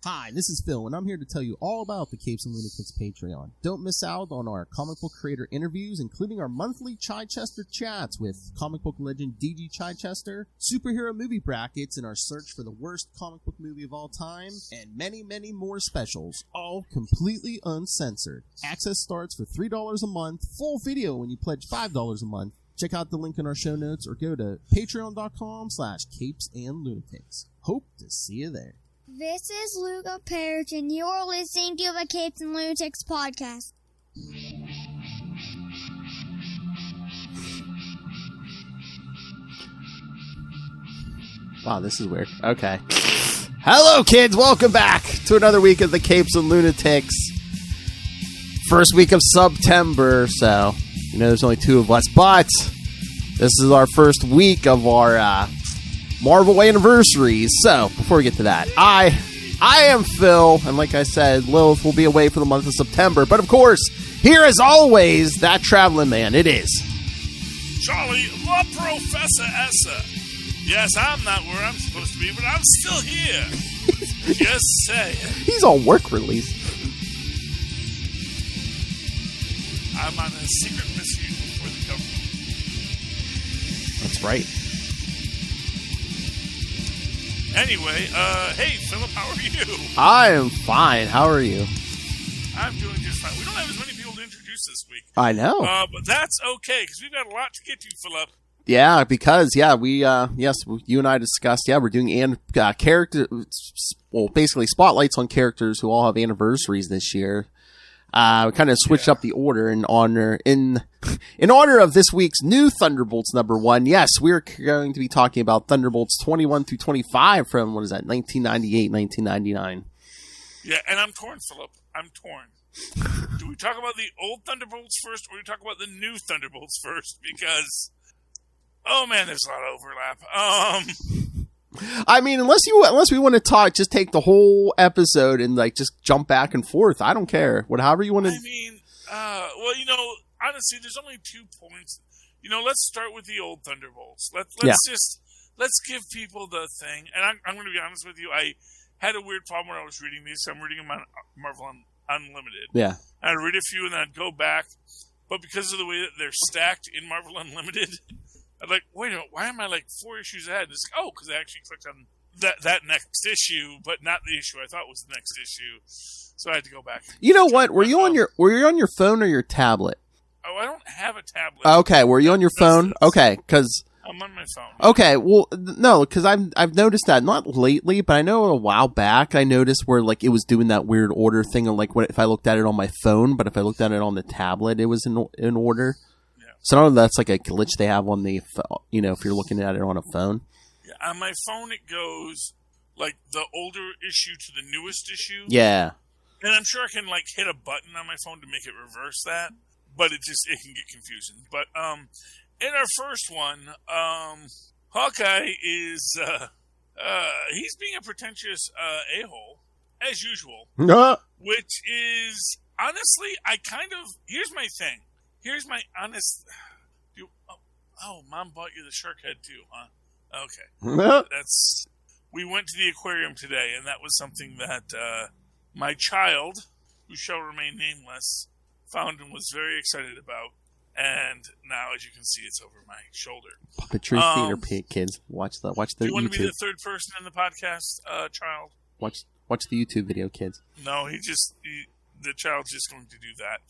Hi, this is Phil, and I'm here to tell you all about the Capes and Lunatics Patreon. Don't miss out on our comic book creator interviews, including our monthly Chichester chats with comic book legend D.G. Chichester, superhero movie brackets in our search for the worst comic book movie of all time, and many, many more specials, all completely uncensored. Access starts for $3 a month, full video when you pledge $5 a month. Check out the link in our show notes or go to patreon.com/CapesandLunatics. Hope to see you there. This is Luca Perich, and you're listening to the Capes and Lunatics podcast. Wow, this is weird. Okay. Hello, kids. Welcome back to another week of the Capes and Lunatics. First week of September, so there's only two of us, but this is our first week of our Marvel anniversaries. So, before we get to that, I am Phil, and like I said, Lilith will be away for the month of September. But of course, here as always, that traveling man, it is Charlie, the Professor Essa. Yes, I'm not where I'm supposed to be, but I'm still here. Just saying. He's on work release. I'm on a secret mission for the government. That's right. Anyway, hey, Philip, how are you? I am fine. How are you? I'm doing just fine. We don't have as many people to introduce this week. I know. But that's okay, because we've got a lot to get to, Philip. Yeah, because, we, you and I discussed, we're doing character, well, basically spotlights on characters who all have anniversaries this year. We kind of switched up the order in honor of this week's new Thunderbolts #1. Yes, we're going to be talking about Thunderbolts 21 through 25 from, 1998, 1999. Yeah, and I'm torn, Philip. I'm torn. Do we talk about the old Thunderbolts first, or do we talk about the new Thunderbolts first? Because, oh man, there's a lot of overlap. I mean, unless we want to talk, just take the whole episode and just jump back and forth. I don't care. However you want to. I mean, honestly, there's only 2 points. Let's start with the old Thunderbolts. Let's give people the thing. And I'm going to be honest with you. I had a weird problem when I was reading these. So I'm reading them on Marvel Unlimited. Yeah. I'd read a few and then I'd go back, but because of the way that they're stacked in Marvel Unlimited, I'm like, wait a minute, why am I 4 issues ahead? And it's because I actually clicked on that next issue, but not the issue I thought was the next issue. So I had to go back. You know what? Were you on your phone or your tablet? Oh, I don't have a tablet. Okay, were you on your phone? Okay, because I'm on my phone. Okay, well, no, because I've noticed that, not lately, but I know a while back I noticed where it was doing that weird order thing of if I looked at it on my phone, but if I looked at it on the tablet, it was in order. So I don't know if that's a glitch they have on the, if you're looking at it on a phone. Yeah, on my phone it goes the older issue to the newest issue. Yeah. And I'm sure I can hit a button on my phone to make it reverse that, but it can get confusing. But in our first one, Hawkeye is he's being a pretentious a-hole as usual, which is honestly here's my thing. Here's my honest... Mom bought you the shark head too, huh? Okay. We went to the aquarium today, and that was something that my child, who shall remain nameless, found and was very excited about. And now, as you can see, it's over my shoulder. Puppetry theater kids. Watch the YouTube. Do you want to be the third person in the podcast, child? Watch the YouTube video, kids. No, the child's just going to do that.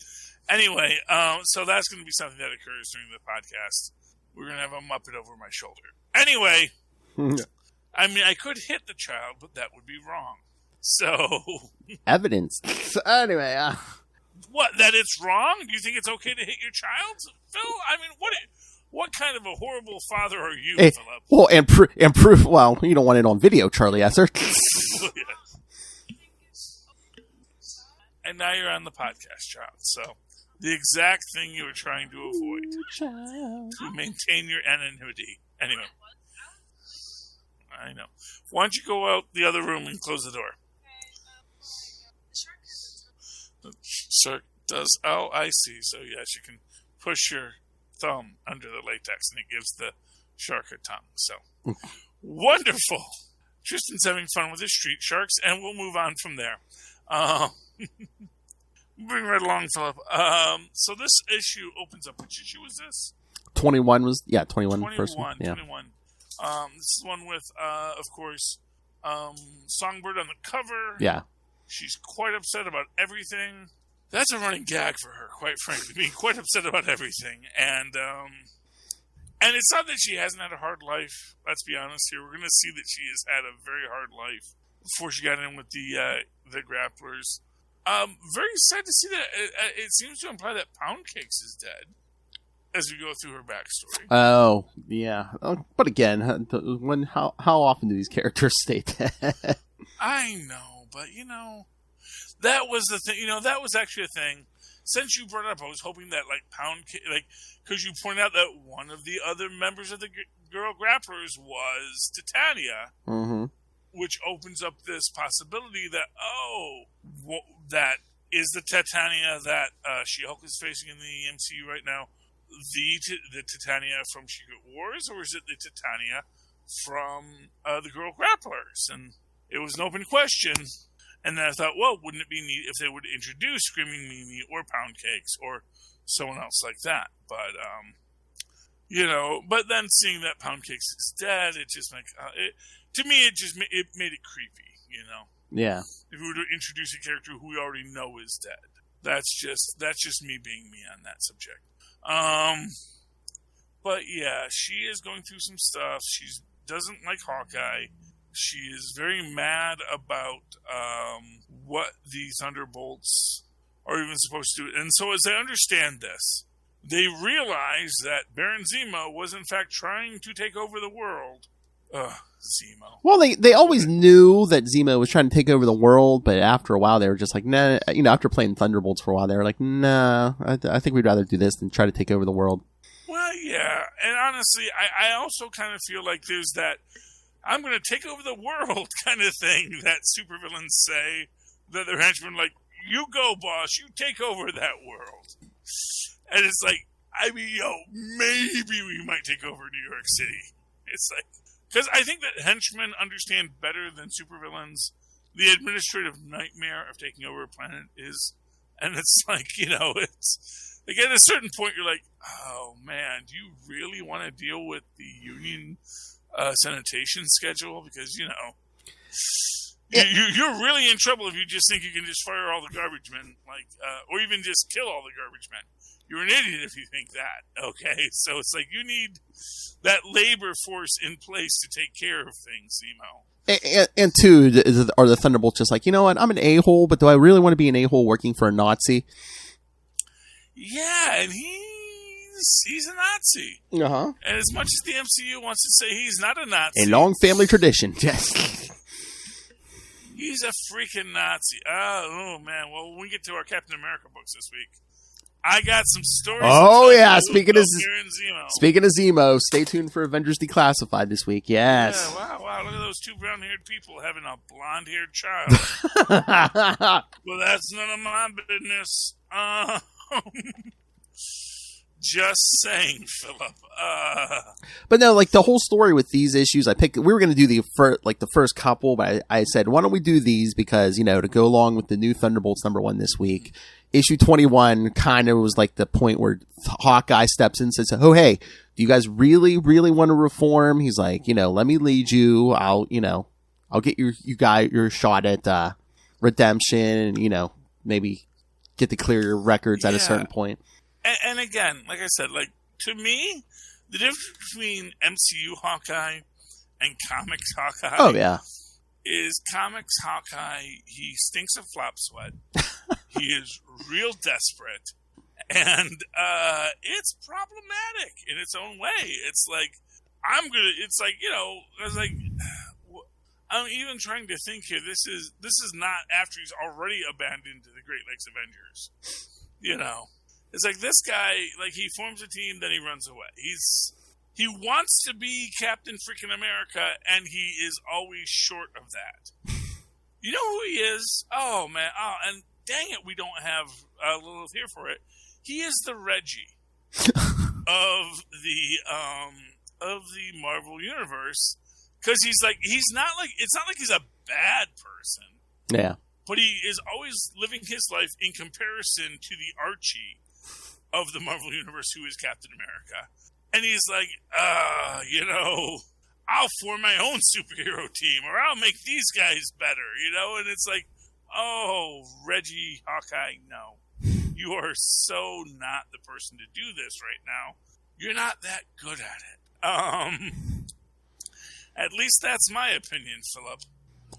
Anyway, so that's going to be something that occurs during the podcast. We're going to have a Muppet over my shoulder. Anyway, I mean, I could hit the child, but that would be wrong. So... Evidence. Anyway, What, that it's wrong? Do you think it's okay to hit your child, Phil? I mean, what kind of a horrible father are you, Philip? Well, and proof, well, you don't want it on video, Charlie Esser. And now you're on the podcast, child. So, the exact thing you were trying to avoid. To maintain your anonymity. Anyway. I know. Why don't you go out the other room and close the door? The shark does. Oh, I see. So, yes, you can push your thumb under the latex and it gives the shark a tongue. So, wonderful. Tristan's having fun with his street sharks, and we'll move on from there. Moving right along, Philip. So this issue opens up. Which issue was this? 21 was 21. 21. First one. Yeah. 21. This is one with, of course, Songbird on the cover. Yeah. She's quite upset about everything. That's a running gag for her, quite frankly, being quite upset about everything. And it's not that she hasn't had a hard life. Let's be honest here. We're going to see that she has had a very hard life before she got in with the grapplers. Very sad to see that. It seems to imply that Pound Cakes is dead as we go through her backstory. Oh, yeah. But again, how often do these characters stay dead? I know, but that was the thing. That was actually a thing. Since you brought it up, I was hoping that because you pointed out that one of the other members of the Girl Grapplers was Titania, mm-hmm. which opens up this possibility that that is the Titania that She-Hulk is facing in the MCU right now. The Titania from Secret Wars, or is it the Titania from the Girl Grapplers? And it was an open question. And then I thought, well, wouldn't it be neat if they would introduce Screaming Mimi or Pound Cakes or someone else like that? But, but then seeing that Pound Cakes is dead, it just to me, it made it creepy, Yeah. If we were to introduce a character who we already know is dead. That's just me being me on that subject. But yeah, she is going through some stuff. She doesn't like Hawkeye. She is very mad about what the Thunderbolts are even supposed to do. And so as they understand this, they realize that Baron Zemo was in fact trying to take over the world. Zemo. Well, they always knew that Zemo was trying to take over the world, but after a while they were just like, nah. After playing Thunderbolts for a while, they were like, nah, I think we'd rather do this than try to take over the world. Well, yeah. And honestly, I also kind of feel like there's that I'm going to take over the world kind of thing that supervillains say, that their henchmen are like, you go, boss, you take over that world. And it's like, maybe we might take over New York City. It's like, because I think that henchmen understand better than supervillains the administrative nightmare of taking over a planet is. And it's like, it's like at a certain point you're like, oh man, do you really want to deal with the Union sanitation schedule? Because, you're really in trouble if you just think you can just fire all the garbage men, or even just kill all the garbage men. You're an idiot if you think that, okay? So it's like you need that labor force in place to take care of things, Zemo. And two, are the Thunderbolts just like, you know what, I'm an a-hole, but do I really want to be an a-hole working for a Nazi? Yeah, and he's a Nazi. Uh-huh. And as much as the MCU wants to say he's not a Nazi. A long family tradition, yes. He's a freaking Nazi. Oh, man. Well, when we get to our Captain America books this week, I got some stories. Oh, yeah. Speaking of Zemo, stay tuned for Avengers Declassified this week. Yes. Yeah, wow. Look at those two brown-haired people having a blonde-haired child. Well, that's none of my business. Just saying, Philip. But no, the whole story with these issues, we were going to do the first couple, but I said, why don't we do these? Because, to go along with the new Thunderbolts #1 this week, issue 21 kind of was the point where Hawkeye steps in and says, oh, hey, do you guys really, really want to reform? He's like, let me lead you. I'll get your shot at redemption, and, maybe get to clear your records at a certain point. And again, like I said, to me, the difference between MCU Hawkeye and comics Hawkeye is comics Hawkeye, he stinks of flop sweat. He is real desperate. And it's problematic in its own way. It's like, I'm even trying to think here. This is not after he's already abandoned the Great Lakes Avengers. It's like this guy, he forms a team, then he runs away. He wants to be Captain freaking America, and he is always short of that. You know who he is? Oh, man. Oh, and dang it, we don't have Lilith here for it. He is the Reggie of the Marvel Universe, Because he's not like, it's not like he's a bad person. Yeah. But he is always living his life in comparison to the Archie of the Marvel Universe, who is Captain America. And he's like, I'll form my own superhero team, or I'll make these guys better, And it's like, oh, Reggie, Hawkeye, no. You are so not the person to do this right now. You're not that good at it. At least that's my opinion, Philip.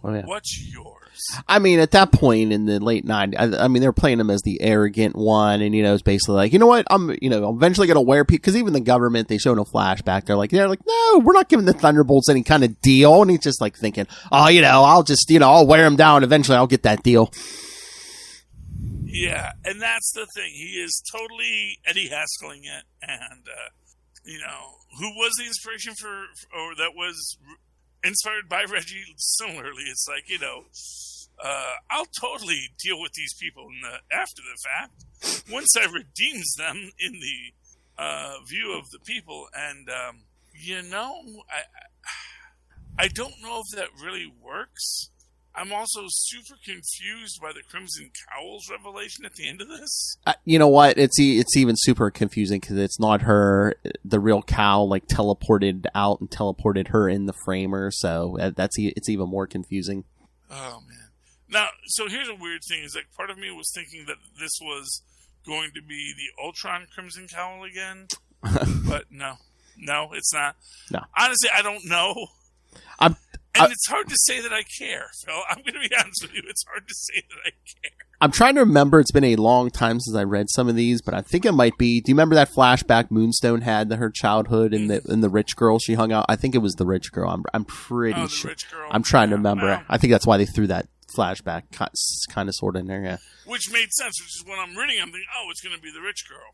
Oh, yeah. What's yours? I mean, at that point in the late 90s, I mean, they're playing him as the arrogant one, and, it's basically like, you know what, I'm eventually going to wear people, because even the government, they show no flashback. They're like, no, we're not giving the Thunderbolts any kind of deal. And he's just like thinking, oh, I'll just, I'll wear him down. Eventually, I'll get that deal. Yeah, and that's the thing. He is totally Eddie Haskell-ing it, and, who was the inspiration or that was inspired by Reggie similarly. It's like, I'll totally deal with these people after the fact, once I redeems them in the view of the people. And, I don't know if that really works. I'm also super confused by the Crimson Cowl's revelation at the end of this. You know what? It's even super confusing because it's not her. The real Cowl teleported out and teleported her in the framer. So it's even more confusing. Oh man! Now, so here's a weird thing: is like part of me was thinking that this was going to be the Ultron Crimson Cowl again, but no, it's not. No, honestly, I don't know. It's hard to say that I care, Phil. I'm going to be honest with you. It's hard to say that I care. I'm trying to remember. It's been a long time since I read some of these, but I think it might be. Do you remember that flashback Moonstone had to her childhood and the rich girl she hung out? I think it was the rich girl. I'm pretty sure. Rich girl. I'm trying to remember. No. I think that's why they threw that flashback kind of sort of in there. Yeah. Which made sense. Which is when I'm reading, I'm thinking, oh, it's going to be the rich girl.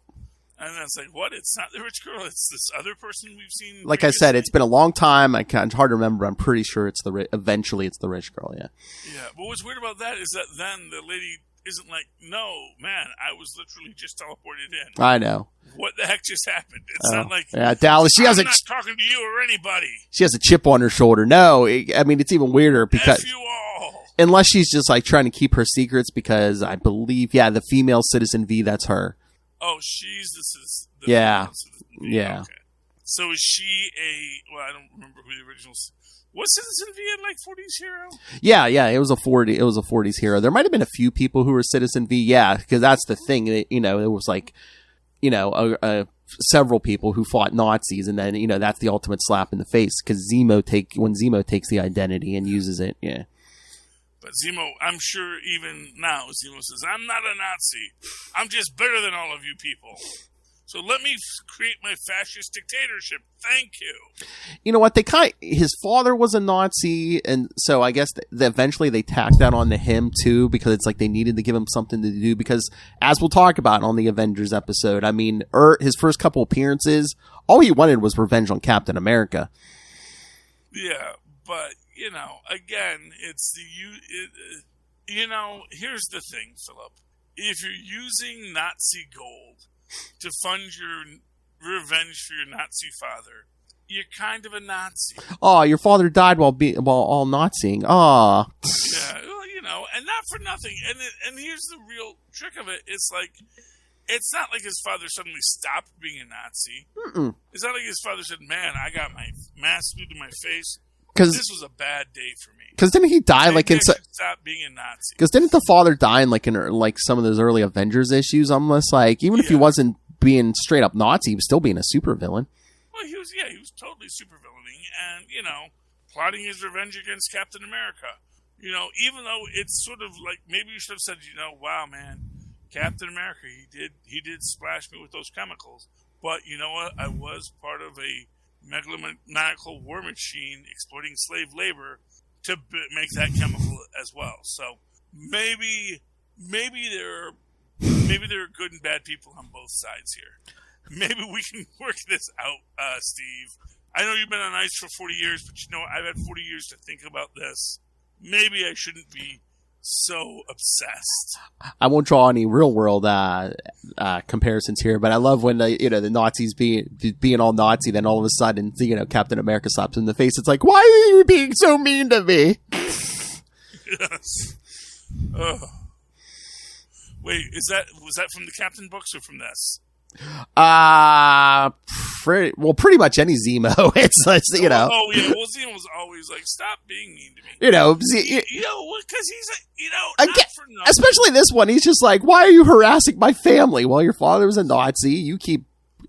And then it's like, what? It's not the rich girl. It's this other person we've seen. Like previously. I said, it's been a long time. It's hard to remember. I'm pretty sure it's eventually it's the rich girl. Yeah. Yeah. But what's weird about that is that then the lady isn't like, no, man, I was literally just teleported in. I know. What the heck just happened? It's not like, Dallas. I'm not talking to you or anybody. She has a chip on her shoulder. No, it's even weirder because. F you all. Unless she's just trying to keep her secrets, because I believe, the female Citizen V, that's her. Oh, she's the yeah. Yeah. Okay. So is she I don't remember who the original was. Citizen V in 40s hero? Yeah, it was a 40s hero. There might have been a few people who were Citizen V, because that's the thing. It was several people who fought Nazis, and then that's the ultimate slap in the face because when Zemo takes the identity and uses it, yeah. But Zemo, I'm sure even now, Zemo says, I'm not a Nazi. I'm just better than all of you people. So let me create my fascist dictatorship. Thank you. You know what? His father was a Nazi, and so I guess eventually they tacked that onto him too, because it's like they needed to give him something to do. Because as we'll talk about on the Avengers episode, I mean, his first couple appearances, all he wanted was revenge on Captain America. Yeah, but again, it's here's the thing, Philip. If you're using Nazi gold to fund your revenge for your Nazi father, you're kind of a Nazi. Oh, your father died while all Naziing. Oh. Yeah, well, and not for nothing. And here's the real trick of it. It's like, it's not like his father suddenly stopped being a Nazi. Mm-mm. It's not like his father said, man, I got my mask glued to my face. This was a bad day for me. Because didn't he die stop being a Nazi? Because didn't the father die in some of those early Avengers issues? Almost even if he wasn't being straight up Nazi, he was still being a supervillain. Well, he was totally supervillaining and plotting his revenge against Captain America. Even though it's sort of like maybe you should have said, wow, man, Captain America, he did splash me with those chemicals. But you know what? I was part of a megalomaniacal war machine exploiting slave labor to make that chemical as well. So maybe there are good and bad people on both sides here. Maybe we can work this out, Steve. I know you've been on ice for 40 years, but I've had 40 years to think about this. Maybe I shouldn't be so obsessed. I won't draw any real world comparisons here, but I love when the Nazis being all Nazi, then all of a sudden Captain America slaps him in the face. It's like, why are you being so mean to me? Yes. Wait, was that from the Captain books or from this? Pretty much any Zemo. It's Oh yeah, well Zemo's always like, stop being mean to me. Because he's not for nothing. Especially this one, he's just like, why are you harassing my family? Well, your father was a Nazi.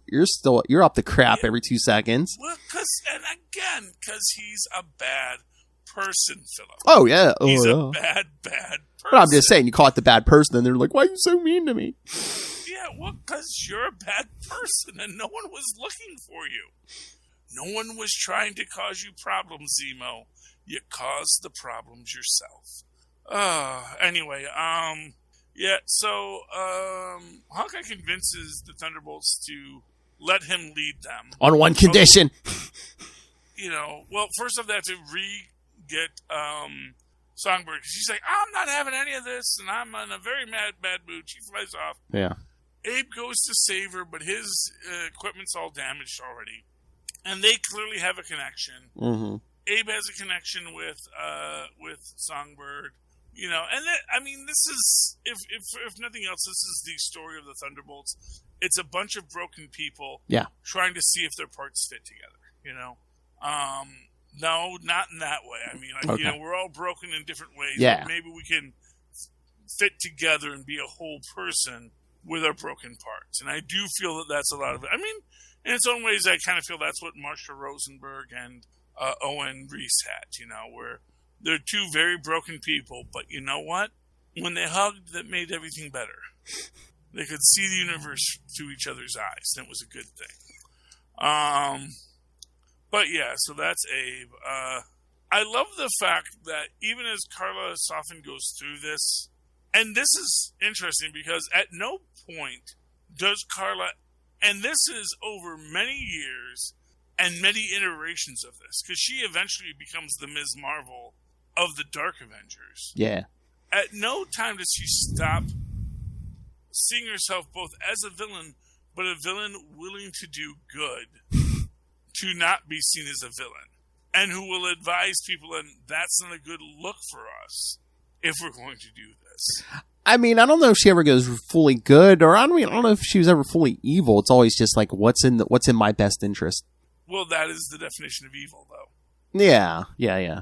You're up to crap every 2 seconds. Well, because he's a bad person, Philip. Oh yeah, he's a bad person. But I'm just saying, you caught the bad person, and they're like, why are you so mean to me? Yeah, well, because you're a bad person, and no one was looking for you. No one was trying to cause you problems, Zemo. You caused the problems yourself. Anyway, yeah, so, Hawkeye convinces the Thunderbolts to let him lead them. On one condition. Well, first off, they have to get Songbird. She's like, I'm not having any of this, and I'm in a very bad mood. She flies off. Yeah. Abe goes to save her, but his equipment's all damaged already. And they clearly have a connection. Mm-hmm. Abe has a connection with Songbird. This is, if nothing else, this is the story of the Thunderbolts. It's a bunch of broken people trying to see if their parts fit together, No, not in that way. We're all broken in different ways. Yeah. Maybe we can fit together and be a whole person with our broken parts. And I do feel that that's a lot of it. In its own ways, I kind of feel that's what Marsha Rosenberg and Owen Reese had, where they're two very broken people. But you know what? When they hugged, that made everything better. They could see the universe through each other's eyes. And it was a good thing. But yeah, so that's Abe. I love the fact that even as Karla Sofin goes through this, and this is interesting because at no point does Karla, and this is over many years and many iterations of this, because she eventually becomes the Ms. Marvel of the Dark Avengers. Yeah. At no time does she stop seeing herself both as a villain, but a villain willing to do good. To not be seen as a villain, and who will advise people, and that's not a good look for us if we're going to do this. I don't know if she ever goes fully good, or I don't know if she was ever fully evil. It's always just like, what's in my best interest. Well, that is the definition of evil, though. Yeah.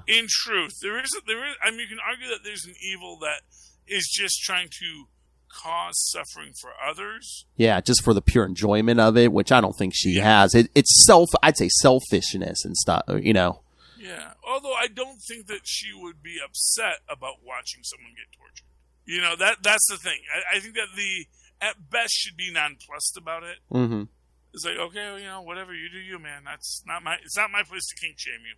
In truth, there is. You can argue that there's an evil that is just trying to cause suffering for others. Yeah, just for the pure enjoyment of it, which I don't think she has. It's I'd say selfishness and stuff, Yeah, although I don't think that she would be upset about watching someone get tortured. That's the thing. I think that at best should be nonplussed about it. Mm-hmm. It's like, okay, whatever, you do you, man. It's not my place to kink shame you.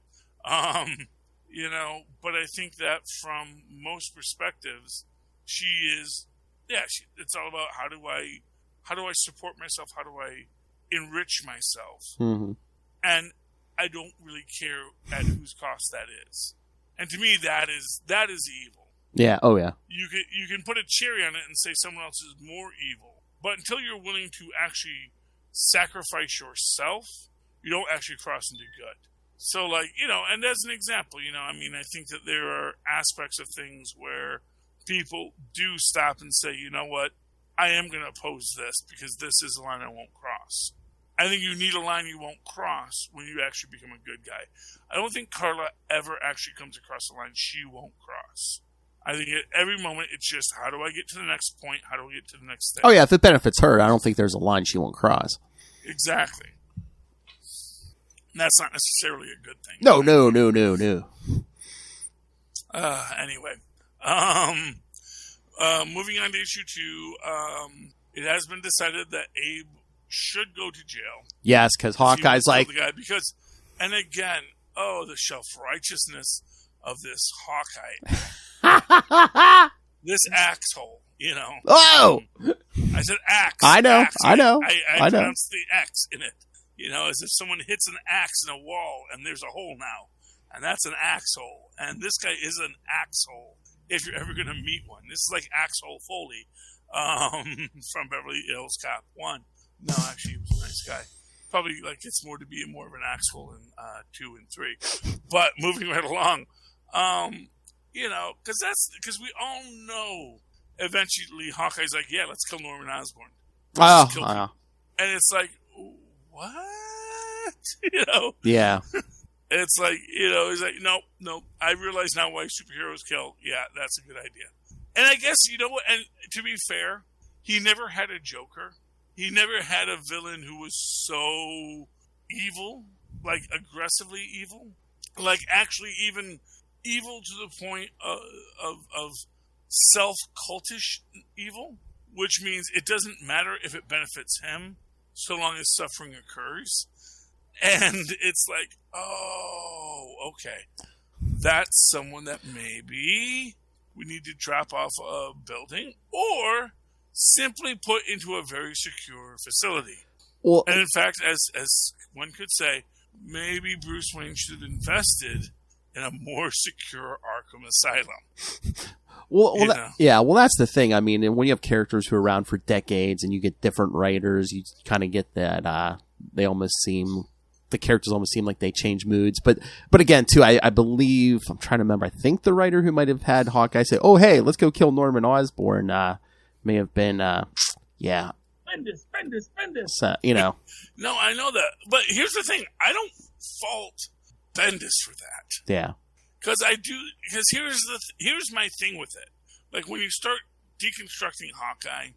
But I think that from most perspectives, she is. Yeah, it's all about how do I support myself? How do I enrich myself? Mm-hmm. And I don't really care at whose cost that is. And to me, that is evil. Yeah. Oh yeah. You can put a cherry on it and say someone else is more evil, but until you're willing to actually sacrifice yourself, you don't actually cross into good. So, and as an example, I think that there are aspects of things where people do stop and say, you know what, I am going to oppose this because this is a line I won't cross. I think you need a line you won't cross when you actually become a good guy. I don't think Karla ever actually comes across a line she won't cross. I think at every moment it's just, how do I get to the next point? How do I get to the next thing? Oh yeah, if it benefits her, I don't think there's a line she won't cross. Exactly. And that's not necessarily a good thing. No. Anyway. Moving on to issue 2, it has been decided that Abe should go to jail. Yes, because Hawkeye's like... The guy because, and again, the self-righteousness of this Hawkeye. This axhole, Oh! I said axe. I know. I pronounced the X in it. As if someone hits an axe in a wall and there's a hole now. And that's an axe hole. And this guy is an axe hole. if you're ever going to meet one. This is like Axel Foley from Beverly Hills Cop 1. No, actually, he was a nice guy. Probably like gets more to be more of an Axel in 2 and 3. But moving right along, because we all know eventually Hawkeye's like, yeah, let's kill Norman Osborn. And it's like, what? Yeah. It's like, he's like, nope. I realize now why superheroes kill. Yeah, that's a good idea. And I guess, you know what? And to be fair, he never had a Joker. He never had a villain who was so evil, like aggressively evil, like actually even evil to the point of self-cultish evil, which means it doesn't matter if it benefits him so long as suffering occurs. And it's like, oh, okay. That's someone that maybe we need to drop off a building or simply put into a very secure facility. Well, and in fact, as one could say, maybe Bruce Wayne should have invested in a more secure Arkham Asylum. Well, that's the thing. I mean, and when you have characters who are around for decades and you get different writers, you kind of get that the characters almost seem like they change moods. But again, too, I believe, I'm trying to remember, I think the writer who might have had Hawkeye say, oh, hey, let's go kill Norman Osborn, may have been, Bendis. So, No, I know that. But here's the thing. I don't fault Bendis for that. Yeah. Because here's my thing with it. Like, when you start deconstructing Hawkeye,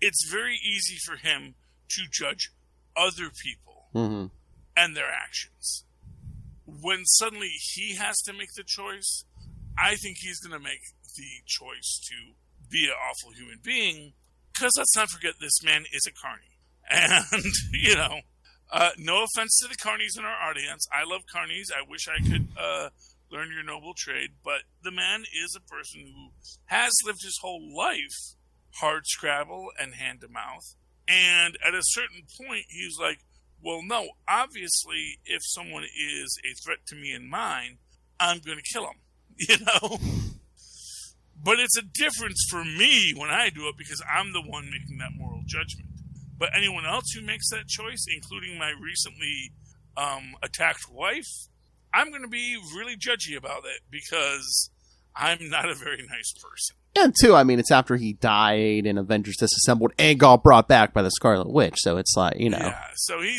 it's very easy for him to judge other people and their actions. When suddenly he has to make the choice, I think he's going to make the choice to be an awful human being, because let's not forget this man is a carny. And, no offense to the carnies in our audience. I love carnies. I wish I could learn your noble trade, but the man is a person who has lived his whole life hard scrabble and hand to mouth. And at a certain point, he's like, well, no, obviously, if someone is a threat to me and mine, I'm going to kill him, But it's a difference for me when I do it because I'm the one making that moral judgment. But anyone else who makes that choice, including my recently attacked wife, I'm going to be really judgy about it because I'm not a very nice person. And two, I mean, it's after he died and Avengers Disassembled and got brought back by the Scarlet Witch. So it's like, Yeah, so and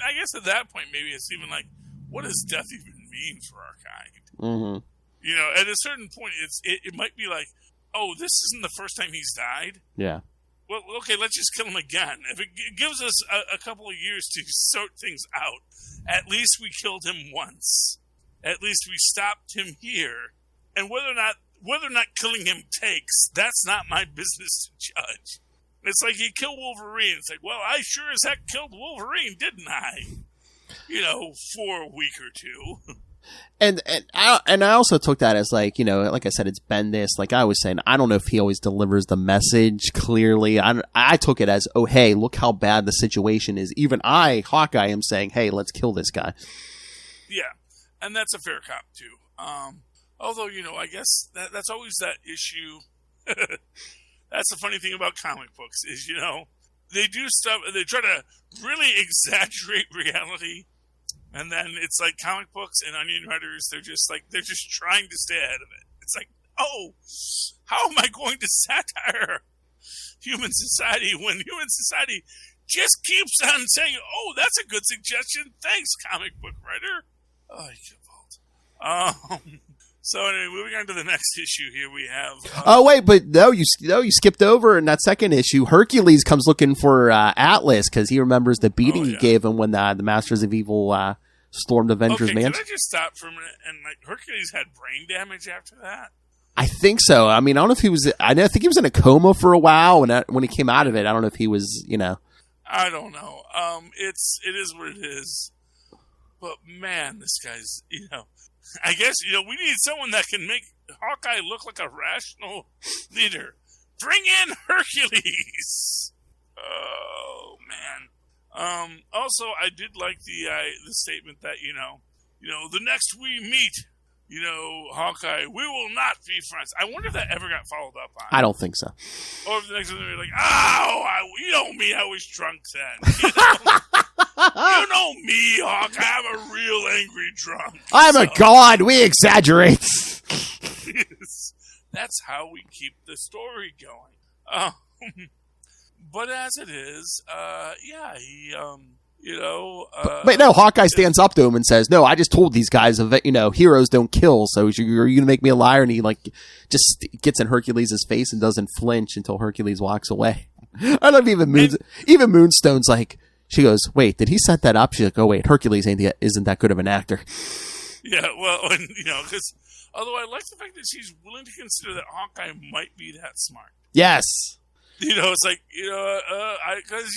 I guess at that point, maybe it's even like, what does death even mean for our kind? At a certain point, it might be like, oh, this isn't the first time he's died. Yeah. Well, okay, let's just kill him again. If it gives us a couple of years to sort things out, at least we killed him once. At least we stopped him here. And whether or not killing him takes, that's not my business to judge. It's like he killed Wolverine. It's like, well, I sure as heck killed Wolverine, didn't I? For a week or two. And I also took that as like, like I said, it's Bendis. Like I was saying, I don't know if he always delivers the message clearly. I took it as, oh, hey, look how bad the situation is. Even I, Hawkeye, am saying, hey, let's kill this guy. Yeah, and that's a fair cop too. Although, I guess that's always that issue. That's the funny thing about comic books is, they do stuff, they try to really exaggerate reality. And then it's like comic books and onion writers, they're just trying to stay ahead of it. It's like, oh, how am I going to satire human society when human society just keeps on saying, oh, that's a good suggestion. Thanks, comic book writer. Oh, you can vault. So anyway, moving on to the next issue here, we have... wait, but you skipped over in that second issue. Hercules comes looking for Atlas because he remembers the beating he gave him when the Masters of Evil stormed Avengers Mansion. Can I just stop for a minute? And Hercules had brain damage after that? I think so. I mean, I don't know if he was... I think he was in a coma for a while, and when he came out of it, I don't know if he was, I don't know. It is what it is. But man, this guy's, I guess, we need someone that can make Hawkeye look like a rational leader. Bring in Hercules! Oh, man. Also, I did like the statement that, the next we meet, Hawkeye, we will not be friends. I wonder if that ever got followed up on. I don't think so. Or if the next one they're like, you know me, I was drunk then. You know me, Hawkeye, I'm a real angry drunk. I'm a god, we exaggerate. That's how we keep the story going. But as it is, he, but no, Hawkeye stands up to him and says, no, I just told these guys, heroes don't kill, so are you going to make me a liar? And he, just gets in Hercules' face and doesn't flinch until Hercules walks away. I love even Moonstone's like, she goes, wait, did he set that up? She's like, oh, wait, Hercules isn't that good of an actor. Yeah, well, because although I like the fact that she's willing to consider that Hawkeye might be that smart. Yes. It's like, because,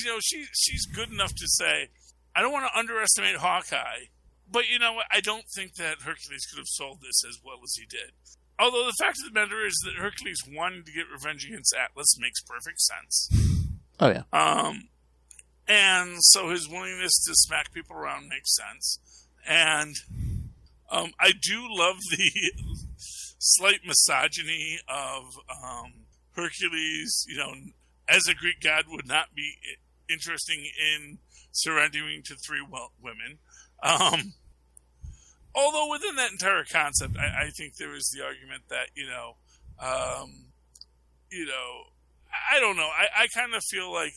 she's good enough to say, I don't want to underestimate Hawkeye, but you know what? I don't think that Hercules could have sold this as well as he did. Although the fact of the matter is that Hercules wanted to get revenge against Atlas makes perfect sense. Oh, yeah. And so his willingness to smack people around makes sense. And I do love the slight misogyny of Hercules, as a Greek god would not be interesting in surrendering to three women. Although within that entire concept, I think there is the argument that, I don't know. I kind of feel like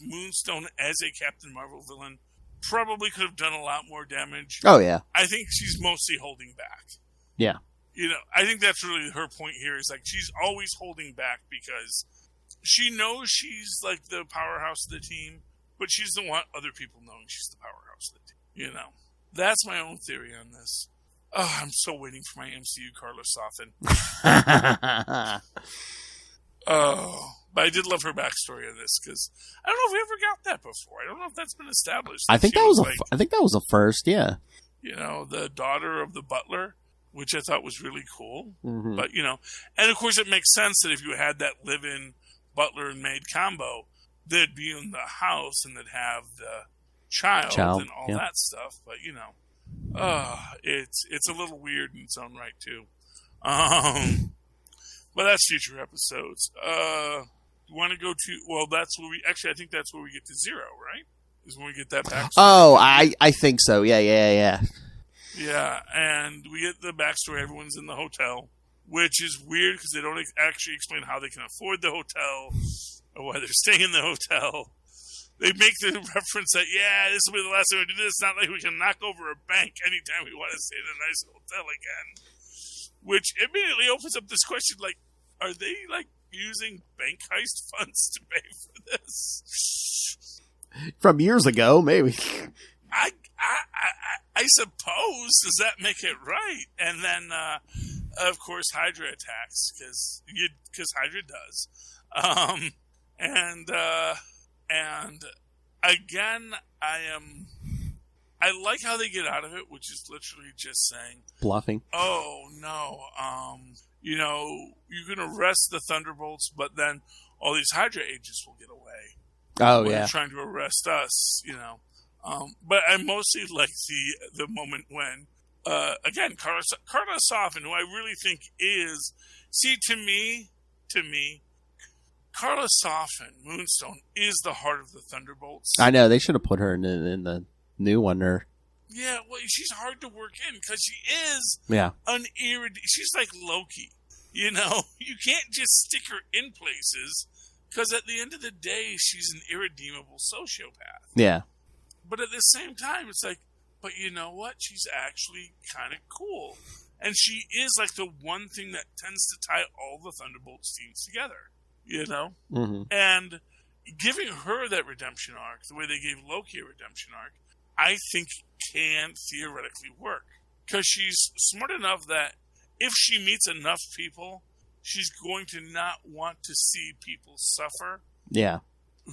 Moonstone as a Captain Marvel villain probably could have done a lot more damage. Oh, yeah. I think she's mostly holding back. Yeah. I think that's really her point here is like she's always holding back because she knows she's like the powerhouse of the team, but she doesn't want other people knowing she's the powerhouse of the team. That's my own theory on this. Oh, I'm so waiting for my MCU Carlos Sofin. But I did love her backstory on this because I don't know if we ever got that before. I don't know if that's been established. I think that was a first. Yeah. The daughter of the butler, which I thought was really cool. Mm-hmm. But and of course it makes sense that if you had that live-in butler and maid combo, they'd be in the house and they'd have the child and all that stuff. But it's a little weird in its own right too. But that's future episodes. You want to go to? Well, that's where I think that's where we get to Zero, right? Is when we get that backstory. Oh, I think so. Yeah. Yeah, and we get the backstory. Everyone's in the hotel, which is weird because they don't actually explain how they can afford the hotel or why they're staying in the hotel. They make the reference that, this will be the last time we do this. It's not like we can knock over a bank anytime we want to stay in a nice hotel again. Which immediately opens up this question, like, are they, using bank heist funds to pay for this? From years ago, maybe. I suppose. Does that make it right? And then, of course, Hydra attacks, because Hydra does. And again, I like how they get out of it, which is literally just saying... Bluffing. Oh, no. You can arrest the Thunderbolts, but then all these Hydra agents will get away. Oh, when yeah. They're trying to arrest us, But I mostly like the moment when, again, Carlos Sofin, who I really think is... See, to me, Carlos Sofin, Moonstone, is the heart of the Thunderbolts. I know. They should have put her in the new one. Yeah, well, she's hard to work in because she is she's like Loki. You can't just stick her in places because at the end of the day, she's an irredeemable sociopath. Yeah. But at the same time, it's like, but you know what? She's actually kind of cool. And she is like the one thing that tends to tie all the Thunderbolts teams together. Mm-hmm. And giving her that redemption arc, the way they gave Loki a redemption arc, I think can theoretically work. Because she's smart enough that if she meets enough people, she's going to not want to see people suffer. Yeah.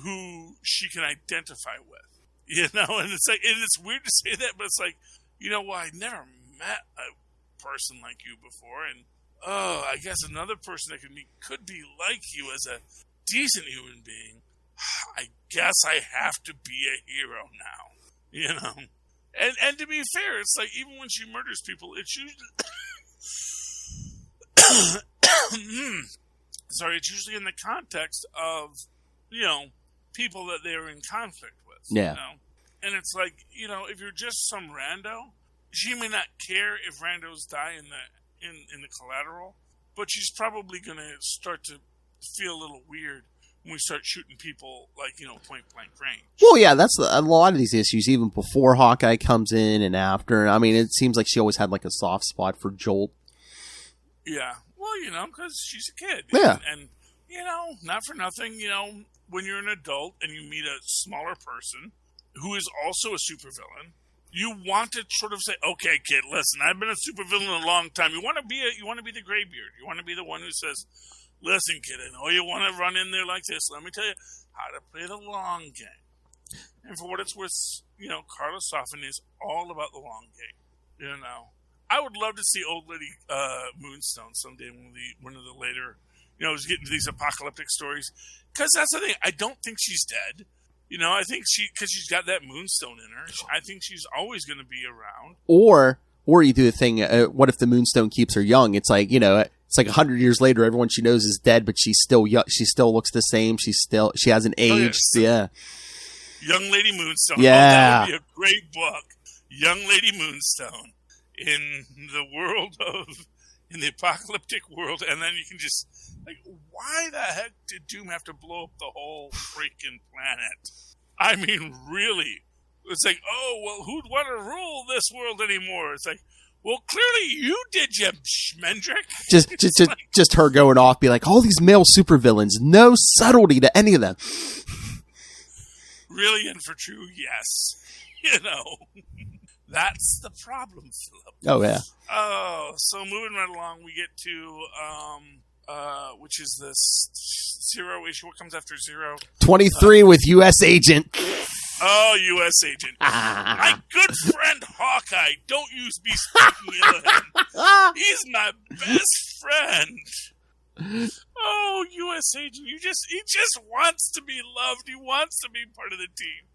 Who she can identify with. And it's like, and it's weird to say that, but it's like, I never met a person like you before, and I guess another person I could meet could be like you as a decent human being. I guess I have to be a hero now, And to be fair, it's like even when she murders people, it's usually it's usually in the context of, people that they're in conflict with. Yeah. And it's like, if you're just some rando, she may not care if randos die in the collateral, but she's probably going to start to feel a little weird when we start shooting people like, point blank range. Well, yeah, that's a lot of these issues, even before Hawkeye comes in and after. I mean, it seems like she always had like a soft spot for Jolt. Yeah. Well, because she's a kid. Yeah. And, not for nothing, when you're an adult and you meet a smaller person who is also a supervillain, you want to sort of say, okay, kid, listen, I've been a supervillain a long time. You want to be the graybeard. You want to be the one who says, listen, kid, I know you want to run in there like this. Let me tell you how to play the long game. And for what it's worth, Carla Soffin is all about the long game. I would love to see old lady Moonstone someday when one of the later, is getting to these apocalyptic stories. Because that's the thing. I don't think she's dead. I think because she's got that Moonstone in her. I think she's always going to be around. Or you do the thing, what if the Moonstone keeps her young? It's like, it's like 100 years later, everyone she knows is dead, but she's still young. She still looks the same. She hasn't aged. Oh, yeah. Young Lady Moonstone. Yeah. That would be a great book. Young Lady Moonstone in the apocalyptic world. And then you can just, why the heck did Doom have to blow up the whole freaking planet? I mean, really? It's like, oh, well, who'd want to rule this world anymore? It's like, well, clearly you did, you Schmendrick. Just her going off, be like, all these male supervillains, no subtlety to any of them. Really and for true, yes. That's the problem, Philip. Oh, yeah. Oh, so moving right along, we get to, which is this Zero issue. What comes after Zero? 23 with U.S. Agent. Oh, U.S. Agent. My good friend Hawkeye. Don't use me speaking ill of him. He's my best friend. Oh, U.S. Agent. He just wants to be loved. He wants to be part of the team.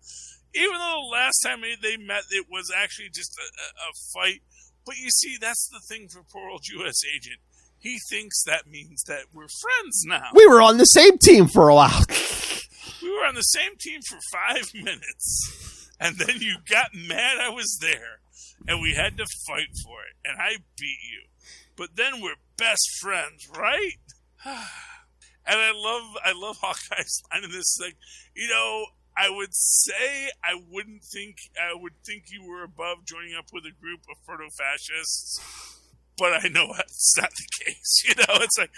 Even though the last time they met, it was actually just a fight. But you see, that's the thing for poor old U.S. Agent. He thinks that means that we're friends now. We were on the same team for a while. We were on the same team for 5 minutes. And then you got mad I was there. And we had to fight for it. And I beat you. But then we're best friends, right? And I love Hawkeye's line in this thing. I would say I would think you were above joining up with a group of proto-fascists, but I know that's not the case. It's like,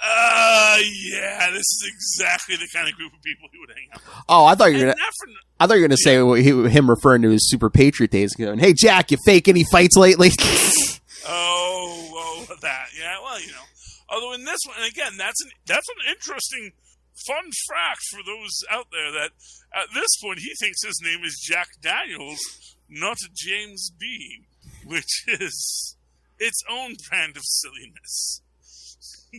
yeah, this is exactly the kind of group of people he would hang out with. Oh, I thought you were gonna say him referring to his Super Patriot days, going, "Hey Jack, you fake any fights lately?" oh, that, yeah. Well, although in this one, and again, that's an interesting. Fun fact for those out there that at this point he thinks his name is Jack Daniels, not James Beam, which is its own brand of silliness.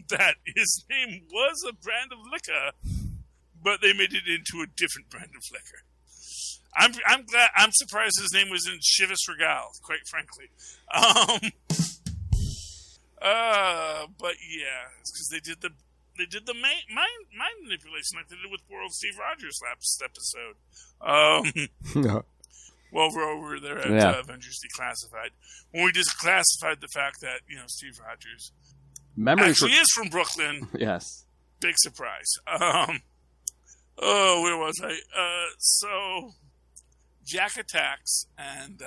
That his name was a brand of liquor, but they made it into a different brand of liquor. I'm surprised his name was in Chivas Regal, quite frankly. But yeah, it's because they did the mind manipulation like they did with poor old Steve Rogers last episode. Well, we're over there at Avengers Declassified. When we declassified the fact that, Steve Rogers actually is from Brooklyn. Yes. Big surprise. Where was I? So, Jack attacks, and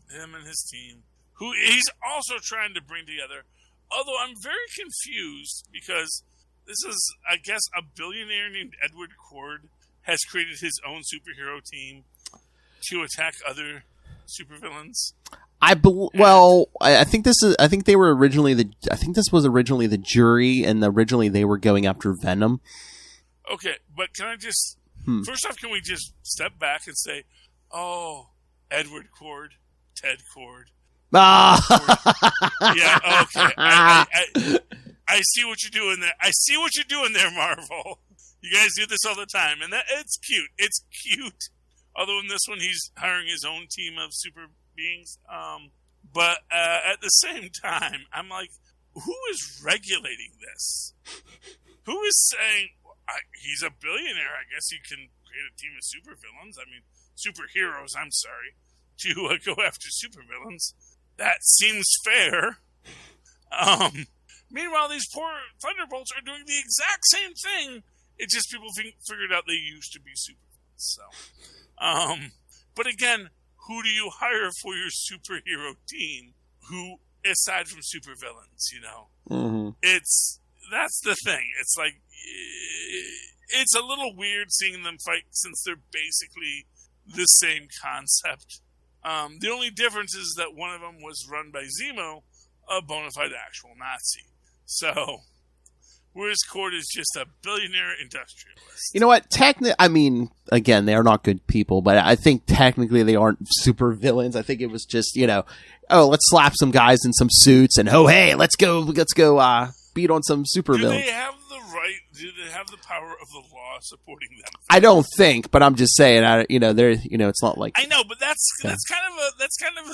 him and his team, who he's also trying to bring together. Although I'm very confused because this is, I guess, a billionaire named Edward Cord has created his own superhero team to attack other supervillains. I think this was originally the Jury, and originally they were going after Venom. Okay, but can I just first off, can we just step back and say, oh, Edward Cord, Ted Cord. Yeah, okay. I see what you're doing there. I see what you're doing there, Marvel. You guys do this all the time, and it's cute. It's cute. Although in this one, he's hiring his own team of super beings. But at the same time, I'm like, who is regulating this? Who is saying, he's a billionaire, I guess he can create a team of supervillains? I mean, superheroes, I'm sorry, to go after supervillains. That seems fair. Meanwhile, these poor Thunderbolts are doing the exact same thing. It's just people figured out they used to be supervillains. So, but again, who do you hire for your superhero team? Who, aside from supervillains, you know? Mm-hmm. That's the thing. It's like, it's a little weird seeing them fight since they're basically the same concept. The only difference is that one of them was run by Zemo, a bona fide actual Nazi. So, whereas Cord is just a billionaire industrialist. You know what? I mean, again, they are not good people, but I think technically they aren't super villains. I think it was just, let's slap some guys in some suits and, hey, let's go beat on some super villains. Do they have the right? Do they have the power of the law supporting them? I don't think, but I'm just saying, it's not like I know, but that's kind of a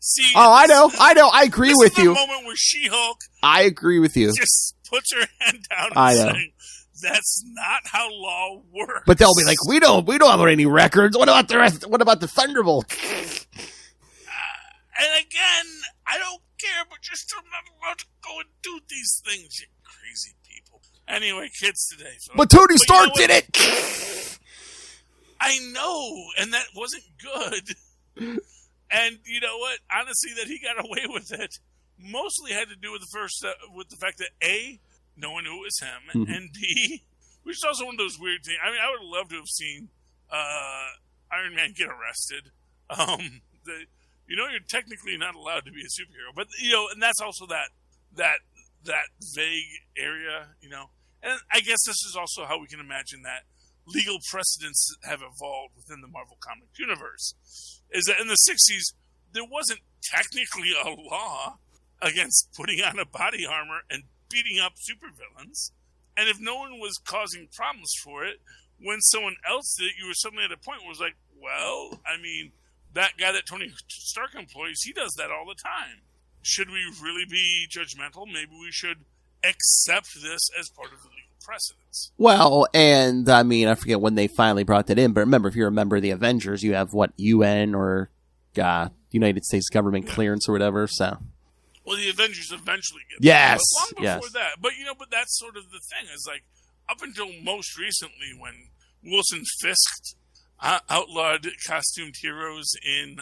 see. Oh, I know. I agree with you. The moment where She-Hulk, I agree with you, just puts her hand down and saying, "That's not how law works." But they'll be like, "We don't have any records. What about the rest? What about the Thunderbolts?" And again, I don't care, but you're still not allowed to go and do these things, you crazy people. Anyway, kids today. So, but Tony Stark did it. I know, and that wasn't good. And you know what? Honestly, that he got away with it mostly had to do with the fact that A, no one knew it was him, and B, which is also one of those weird things. I mean, I would love to have seen Iron Man get arrested. You're technically not allowed to be a superhero, but and that's also that vague area, And I guess this is also how we can imagine that legal precedents have evolved within the Marvel Comics universe. Is that in the 60s, there wasn't technically a law against putting on a body armor and beating up supervillains. And if no one was causing problems for it, when someone else did it, you were suddenly at a point where it was like, well, I mean, that guy that Tony Stark employs, he does that all the time. Should we really be judgmental? Maybe we should accept this as part of the legal precedents. Well, and I mean, I forget when they finally brought that in, but remember, if you're a member of the Avengers, you have UN or United States government clearance or whatever. So, well, the Avengers eventually get yes, that, long before that. But but that's sort of the thing. Is like up until most recently, when Wilson Fisk outlawed costumed heroes in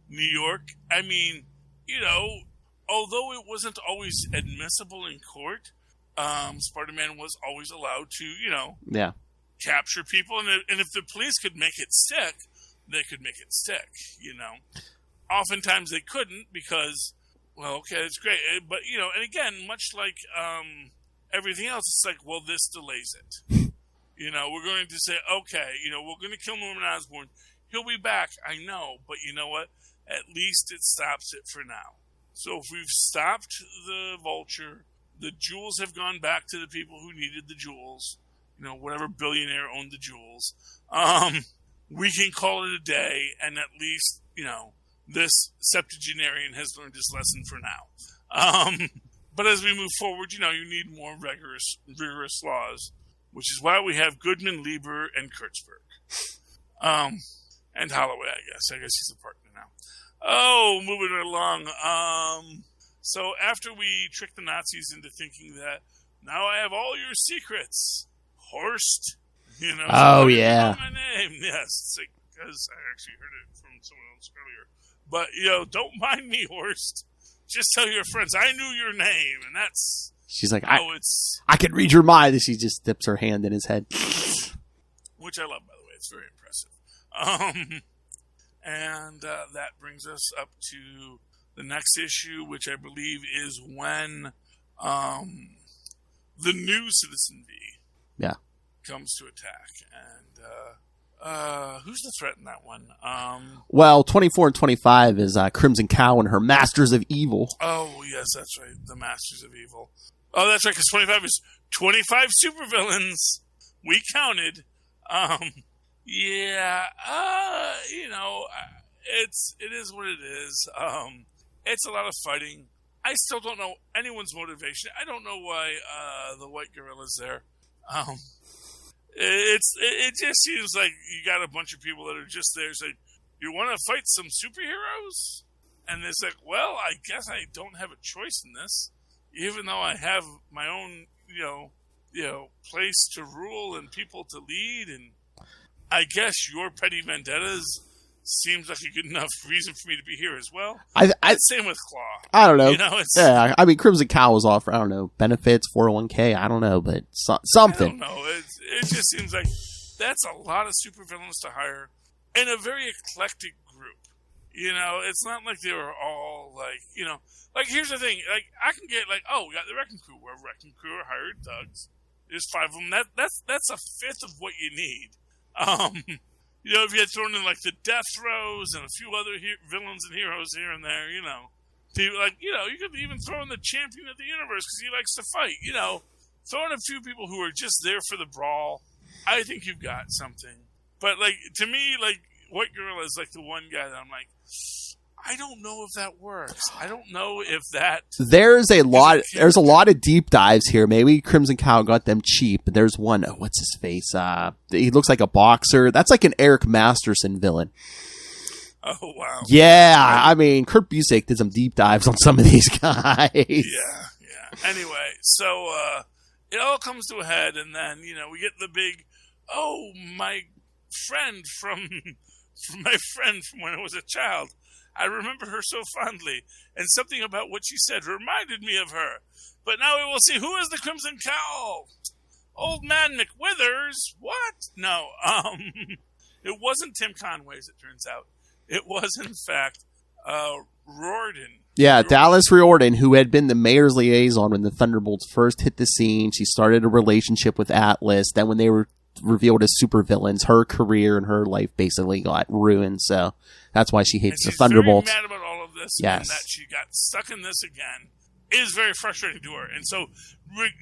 New York. I mean, although it wasn't always admissible in court, Spider-Man was always allowed to, capture people. And if the police could make it stick, they could make it stick, Oftentimes they couldn't because, well, okay, it's great. But, and again, much like everything else, it's like, well, this delays it. We're going to say, okay, we're going to kill Norman Osborn. He'll be back, I know. But you know what? At least it stops it for now. So if we've stopped the Vulture, the jewels have gone back to the people who needed the jewels, whatever billionaire owned the jewels, we can call it a day, and at least, this septuagenarian has learned his lesson for now. But as we move forward, you need more rigorous laws, which is why we have Goodman, Lieber, and Kurtzberg. And Holloway, I guess. I guess he's a partner now. Oh, moving right along. So after we trick the Nazis into thinking that now I have all your secrets, Horst, oh, yeah. My name. Yes, it's like, because I actually heard it from someone else earlier. But, don't mind me, Horst. Just tell your friends I knew your name, and that's... She's like, I can read your mind. And she just dips her hand in his head. Which I love, by the way. It's very impressive. And that brings us up to the next issue, which I believe is when the new Citizen V comes to attack. And who's the threat in that one? Well, 24 and 25 is Crimson Cow and her Masters of Evil. Oh, yes, that's right. The Masters of Evil. Oh, that's right, because 25 is 25 supervillains. We counted. Yeah, it is what it is. It's a lot of fighting. I still don't know anyone's motivation. I don't know why the white gorilla's there. It just seems like you got a bunch of people that are just there saying, you want to fight some superheroes? And it's like, well, I guess I don't have a choice in this, even though I have my own, place to rule and people to lead. And I guess your petty vendettas seems like a good enough reason for me to be here as well. Same with Claw. I don't know. Yeah, I mean, Crimson Cow was offer, I don't know, benefits, 401k, I don't know, but something. I don't know. It just seems like that's a lot of supervillains to hire in a very eclectic group. It's not like they were all like, here's the thing. Like, I can get we got the Wrecking Crew. Where Wrecking Crew are hired thugs. There's 5 of them. That's a fifth of what you need. If you had thrown in like the Death Throws and a few other villains and heroes here and there, people you could even throw in the Champion of the Universe because he likes to fight. Throw in a few people who are just there for the brawl. I think you've got something. But to me, White Gorilla is the one guy that I'm like, I don't know if that works. I don't know if that. There's a lot of deep dives here. Maybe Crimson Cow got them cheap. But there's one. Oh, what's his face? He looks like a boxer. That's like an Eric Masterson villain. Oh wow. Yeah, I mean, Kurt Busiek did some deep dives on some of these guys. Yeah. Anyway, so it all comes to a head, and then we get the big, my friend from my friend from when I was a child. I remember her so fondly, and something about what she said reminded me of her. But now we will see who is the Crimson Cowl. Old Man McWithers? What? No, it wasn't Tim Conway, as it turns out. It was, in fact, Riordan. Yeah, Dallas Riordan, who had been the mayor's liaison when the Thunderbolts first hit the scene. She started a relationship with Atlas. Then when they were revealed as supervillains, her career and her life basically got ruined. So that's why she hates the Thunderbolts. She's very mad about all of this. Yes. And that she got stuck in this again is very frustrating to her. And so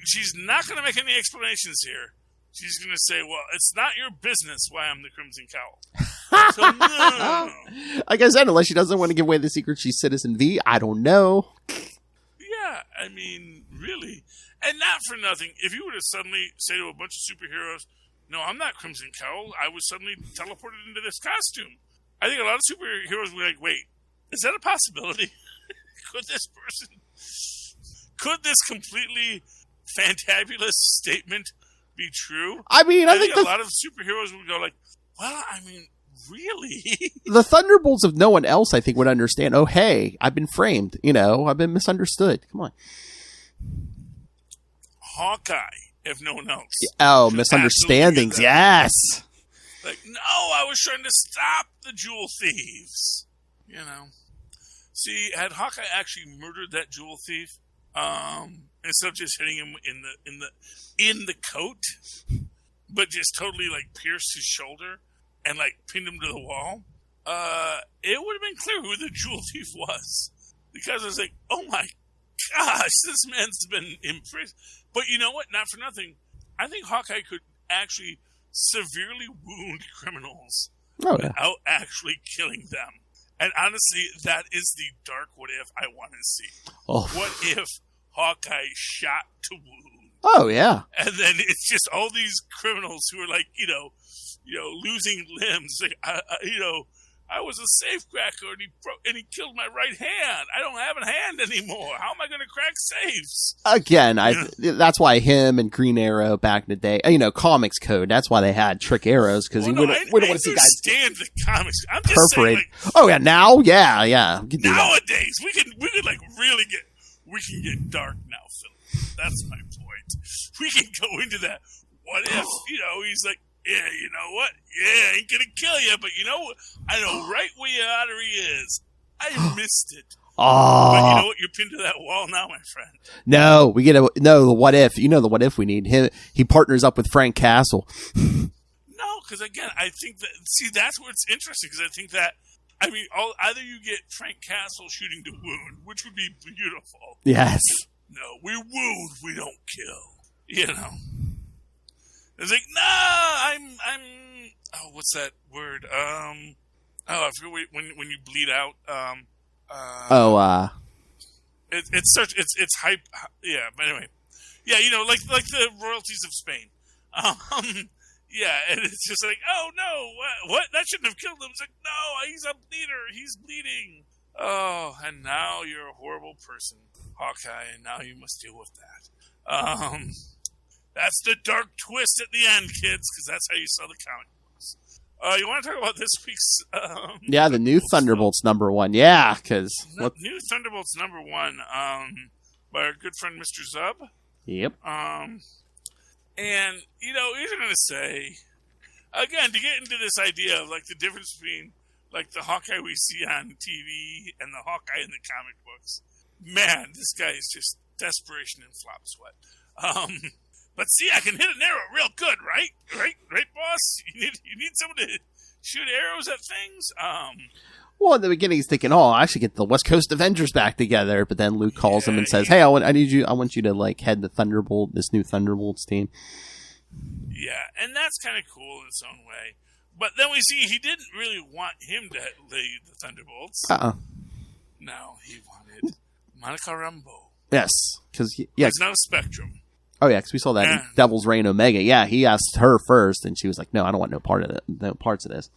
she's not going to make any explanations here. She's going to say, well, it's not your business why I'm the Crimson Cowl. So, no. Like I said, unless she doesn't want to give away the secret she's Citizen V, I don't know. Yeah, I mean, really. And not for nothing, if you were to suddenly say to a bunch of superheroes, no, I'm not Crimson Cowl, I was suddenly teleported into this costume. I think a lot of superheroes would be like, wait, is that a possibility? Could this completely fantabulous statement be true? I mean, I think a lot of superheroes would go like, well, I mean, really? The Thunderbolts, if no one else, I think, would understand, oh, hey, I've been framed. I've been misunderstood. Come on. Hawkeye, if no one else. Oh, misunderstandings, yes. Like, no, I was trying to stop the jewel thieves. See, had Hawkeye actually murdered that jewel thief, instead of just hitting him in the coat, but just totally pierced his shoulder and pinned him to the wall, it would have been clear who the jewel thief was. Because I was like, oh my gosh, this man's been imprisoned. But you know what? Not for nothing. I think Hawkeye could actually severely wound criminals without actually killing them. And honestly, that is the dark what if I want to see. Oh. What if Hawkeye shot to wound? Oh, yeah. And then it's just all these criminals who are losing limbs. I was a safecracker and he killed my right hand. I don't have a hand anymore. How am I going to crack safes? Again, that's why him and Green Arrow back in the day, comics code, that's why they had trick arrows, because we don't want to see guys understand the comics. I'm just saying, oh yeah, now, yeah. Nowadays, we can really get dark now, Phil. That's my point. We can go into that. What if, he's like, yeah, you know what? Yeah, ain't gonna kill you, but I know right where your artery is. I missed it. Oh. But you know what? You're pinned to that wall now, my friend. No, we get the what if. The what if we need. He partners up with Frank Castle. No, because again, I think that's where it's interesting, because I think that, either you get Frank Castle shooting to wound, which would be beautiful. Yes. No, we wound, we don't kill. It's like, no, what's that word? I forget when you bleed out. It's hype. Yeah, but anyway, yeah, like the royalties of Spain. Yeah, and it's just like, oh no, what? That shouldn't have killed him. It's like, no, he's a bleeder. He's bleeding. Oh, and now you're a horrible person, Hawkeye, and now you must deal with that. That's the dark twist at the end, kids, because that's how you saw the comic books. You want to talk about this week's? Yeah, the new Thunderbolts #1. Yeah, because new Thunderbolts #1 by our good friend Mr. Zub. Yep. And he's going to say again to get into this idea of like the difference between like the Hawkeye we see on TV and the Hawkeye in the comic books. Man, this guy is just desperation and flop sweat. But see, I can hit an arrow real good, right? Right, boss? You need someone to shoot arrows at things? Well, in the beginning, he's thinking, "Oh, I should get the West Coast Avengers back together." But then Luke calls him and says, "Hey, I want you to like head this new Thunderbolts team." Yeah, and that's kind of cool in its own way. But then we see he didn't really want him to lead the Thunderbolts. No, he wanted Monica Rambeau. Yes, because there's no Spectrum. Oh yeah, because we saw that in Devil's Reign Omega. Yeah, he asked her first, and she was like, "No, I don't want no parts of this."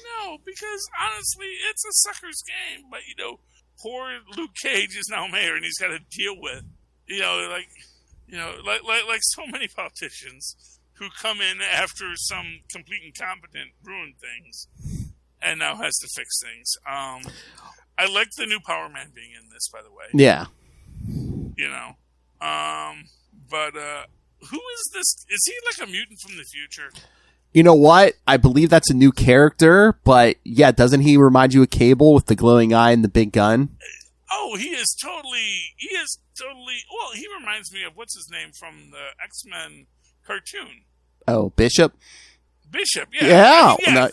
No, because honestly, it's a sucker's game. But poor Luke Cage is now mayor, and he's got to deal with, like so many politicians who come in after some complete incompetent ruin things, and now has to fix things. I like the new Power Man being in this, by the way. Yeah. But who is this? Is he like a mutant from the future? You know what? I believe that's a new character, but yeah, doesn't he remind you of Cable with the glowing eye and the big gun? Oh, he is totally, well, he reminds me of, what's his name from the X-Men cartoon? Oh, Bishop? Bishop, yeah. Yeah,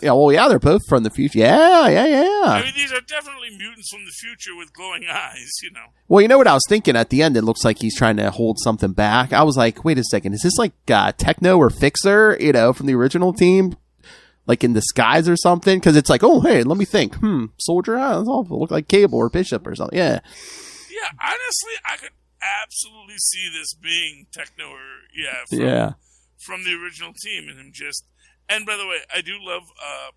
they're both from the future. Yeah. I mean, these are definitely mutants from the future with glowing eyes, Well, you know what I was thinking at the end? It looks like he's trying to hold something back. I was like, wait a second, is this like Techno or Fixer, from the original team? Like in disguise or something? Because it's like, oh, hey, let me think. Soldier, that's all look like Cable or Bishop or something. Yeah. Yeah, honestly, I could absolutely see this being Techno or, from the original team and him just... And by the way, I do love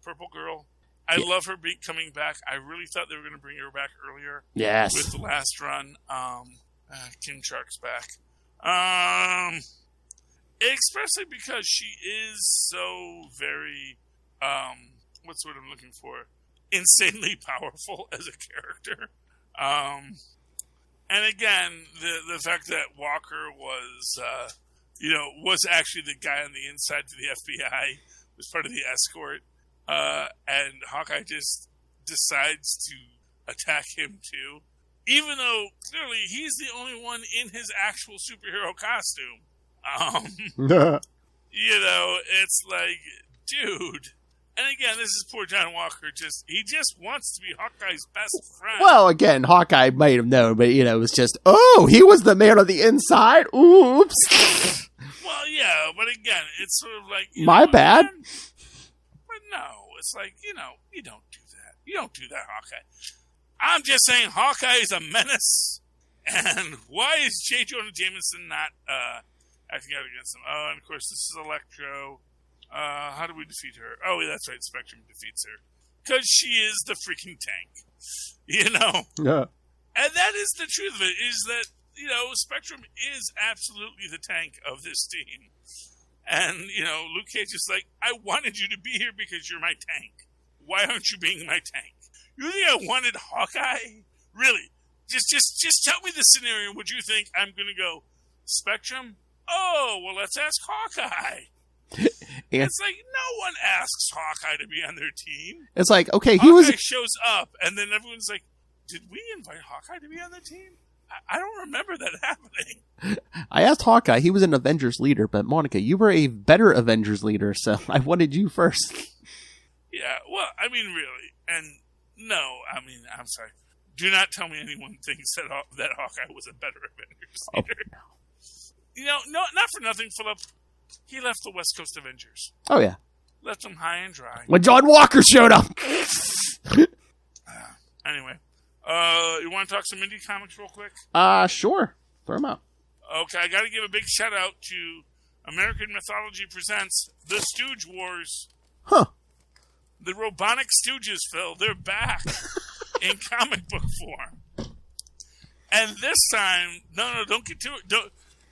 Purple Girl. I love her coming back. I really thought they were going to bring her back earlier. Yes. With the last run. King Shark's back. Especially because she is so very, what's what I'm looking for? Insanely powerful as a character. And again, the fact that Walker was, was actually the guy on the inside to the FBI, was part of the escort, and Hawkeye just decides to attack him too, even though clearly he's the only one in his actual superhero costume. It's like, dude. And again, this is poor John Walker. He just wants to be Hawkeye's best friend. Well, again, Hawkeye might have known, but it was just, he was the man on the inside. Oops. Well, yeah, but again, it's sort of like... My bad. Man? But no, it's like, you don't do that. You don't do that, Hawkeye. I'm just saying Hawkeye is a menace. And why is J. Jonah Jameson not acting out against him? Oh, and of course, this is Electro. How do we defeat her? Oh, yeah, that's right, Spectrum defeats her. Because she is the freaking tank. Yeah. And that is the truth of it, is that Spectrum is absolutely the tank of this team. And, Luke Cage is like, I wanted you to be here because you're my tank. Why aren't you being my tank? You think I wanted Hawkeye? Really? Just tell me the scenario. Would you think I'm going to go, Spectrum? Oh, well, let's ask Hawkeye. It's like, no one asks Hawkeye to be on their team. It's like, okay, Hawkeye shows up, and then everyone's like, did we invite Hawkeye to be on the team? I don't remember that happening. I asked Hawkeye. He was an Avengers leader, but Monica, you were a better Avengers leader, so I wanted you first. Yeah, well, I mean, really. And no, I mean, I'm sorry. Do not tell me anyone thinks that Hawkeye was a better Avengers leader. Oh, no. Not for nothing, Philip. He left the West Coast Avengers. Oh, yeah. left them high and dry. When John Walker showed up. Anyway, you want to talk some indie comics real quick? Sure. Throw them out. Okay, I got to give a big shout out to American Mythology Presents The Stooge Wars. Huh. The Robonic Stooges, Phil. They're back in comic book form. And this time, no, don't get too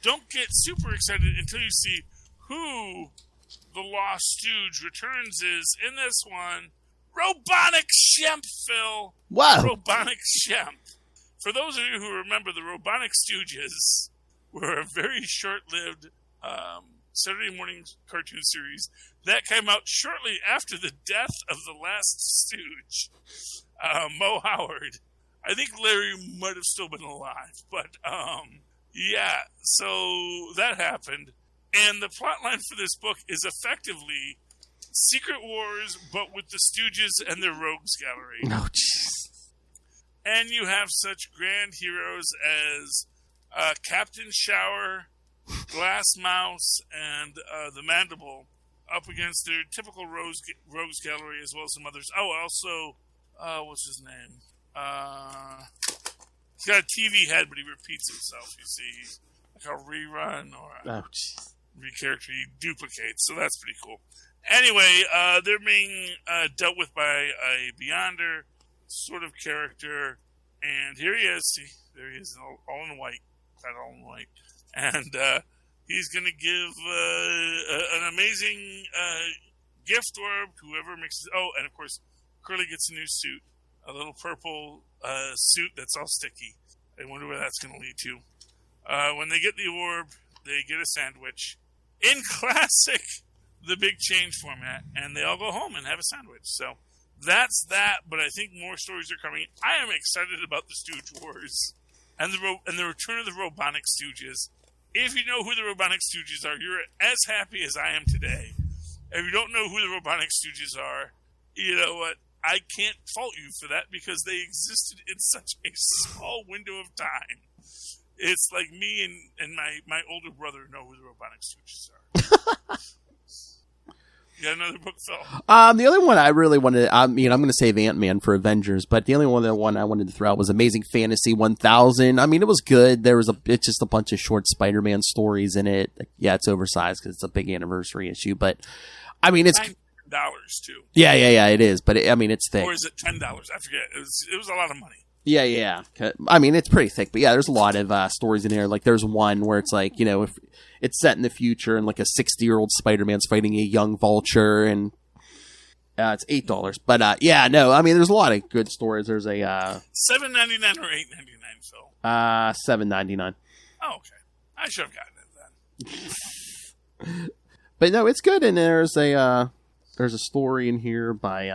don't get super excited until you see who the Lost Stooge Returns is in this one. Robonic Shemp, Phil. Wow. Robonic Shemp. For those of you who remember, the Robonic Stooges were a very short-lived Saturday morning cartoon series that came out shortly after the death of the last Stooge, Mo Howard. I think Larry might have still been alive, but yeah, so that happened. And the plot line for this book is effectively Secret Wars, but with the Stooges and their rogues gallery. Oh, jeez. And you have such grand heroes as Captain Shower, Glass Mouse, and the Mandible up against their typical rogues gallery, as well as some others. Oh, also, what's his name? He's got a TV head, but he repeats himself. You see, he's like a rerun or a re-character. He duplicates, so that's pretty cool. Anyway, they're being dealt with by a Beyonder sort of character, and here he is. See, there he is, all in white, all in white, and he's going to give an amazing gift orb to whoever mixes. Oh, and of course, Curly gets a new suit, a little purple suit that's all sticky. I wonder where that's going to lead to. When they get the orb, they get a sandwich in classic The Big Change format, and they all go home and have a sandwich. So that's that, but I think more stories are coming. I am excited about the Stooge Wars and the return of the Robonic Stooges. If you know who the Robonic Stooges are, you're as happy as I am today. If you don't know who the Robonic Stooges are, you know what? I can't fault you for that because they existed in such a small window of time. It's like me and my older brother know who the Robonic Stooges are. You got another book, Phil? The only one I really wanted, I'm going to save Ant-Man for Avengers, but the only one I wanted to throw out was Amazing Fantasy 1000. I mean, it was good. It's just a bunch of short Spider-Man stories in it. Yeah, it's oversized because it's a big anniversary issue, but I mean, it's $9 too. Yeah, it is, but it's thick. Or is it $10? I forget. It was a lot of money. Yeah. I mean, it's pretty thick, but yeah, there's a lot of stories in there. Like, there's one where it's like, if it's set in the future and like a 60-year-old Spider-Man's fighting a young Vulture, and it's $8. But yeah, no, I mean, there's a lot of good stories. There's a $7.99 or $8.99, Phil? $7.99. Oh, okay. I should have gotten it then. But no, it's good. And there's a story in here by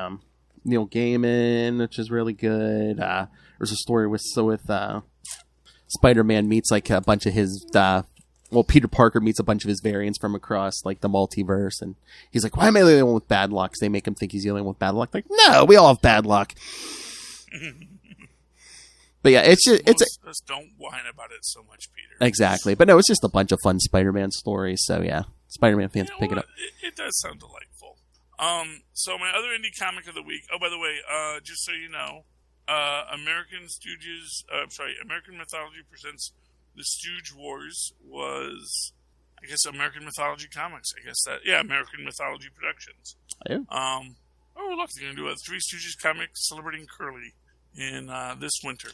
Neil Gaiman, which is really good. There's a story with Spider-Man meets like a bunch of his Peter Parker meets a bunch of his variants from across like the multiverse, and he's like, "Why am I the only one with bad luck?" So they make him think he's the only one with bad luck. Like, no, we all have bad luck. But yeah, just don't whine about it so much, Peter. Exactly, but no, it's just a bunch of fun Spider-Man stories. So yeah, Spider-Man fans pick it up. It does sound delightful. So my other indie comic of the week. Oh, by the way, just so you know, American Mythology Presents The Stooge Wars was, I guess, American Mythology Comics. American Mythology Productions. Yeah. Look, they're going to do a Three Stooges comic celebrating Curly in this winter.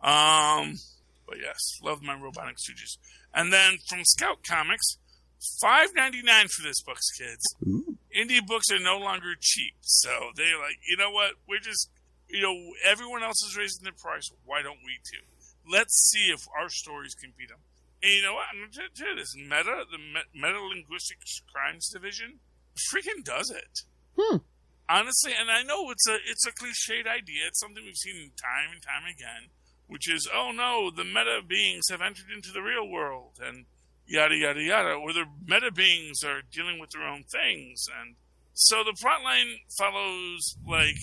But yes, love my Robonic Stooges. And then from Scout Comics, $5.99 for this book, kids. Ooh. Indie books are no longer cheap, so they're like, you know what? We're just, everyone else is raising their price. Why don't we too? Let's see if our stories can beat them. And you know what? I'm going to tell you this. The Meta-Linguistic Crimes Division, freaking does it. Honestly, and I know it's a cliched idea. It's something we've seen time and time again, which is, oh no, the meta beings have entered into the real world, and yada, yada, yada, or the meta beings are dealing with their own things. And so the plotline follows, like,